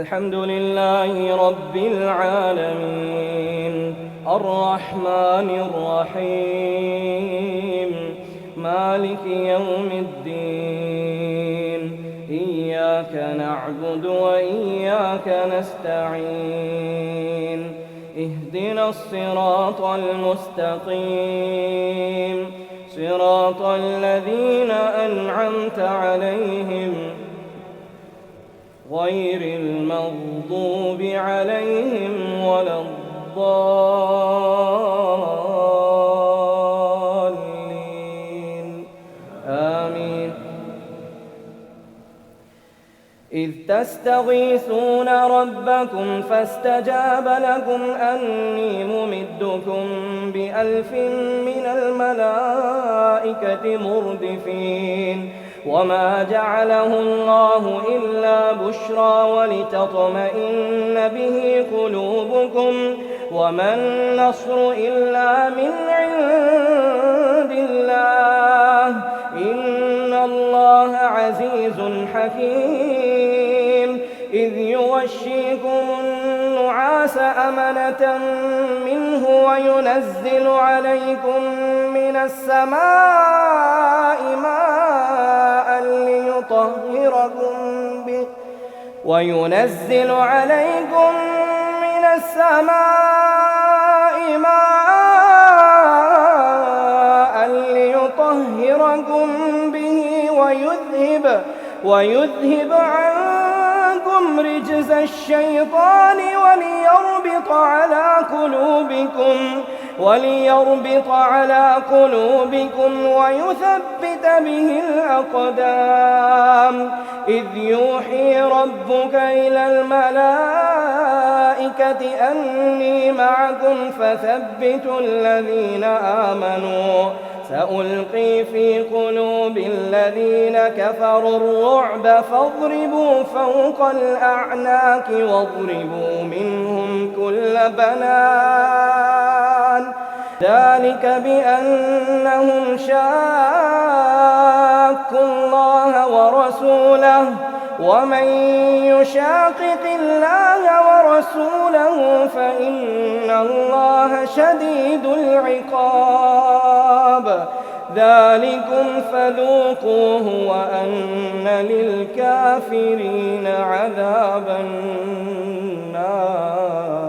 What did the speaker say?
الحمد لله رب العالمين الرحمن الرحيم مالك يوم الدين إياك نعبد وإياك نستعين اهدنا الصراط المستقيم صراط الذين أنعمت عليهم غير المغضوب عليهم ولا الضالين آمين. إذ تستغيثون ربكم فاستجاب لكم أني ممدكم ب1000 من الملائكة مردفين وما جعله الله إلا بشرى ولتطمئن به قلوبكم وما النصر إلا من عند الله إن الله عزيز حكيم. إذ يغشيكم النعاس أمنة منه وينزل عليكم من السماء ماء ليطهركم به ويذهب عنكم رجز الشيطان وليربط على قلوبكم ويثبت به الأقدام. إذ يوحي ربك إلى الملائكة أني معكم فثبتوا الذين آمنوا سألقي في قلوب الذين كفروا الرعب فاضربوا فوق الأعناق واضربوا منهم كل بنان. ذلك بأنهم شاقوا الله ورسوله ومن يشاقق الله ورسوله فإن الله شديد العقاب. ذلكم فذوقوه وأن للكافرين عذاب النار.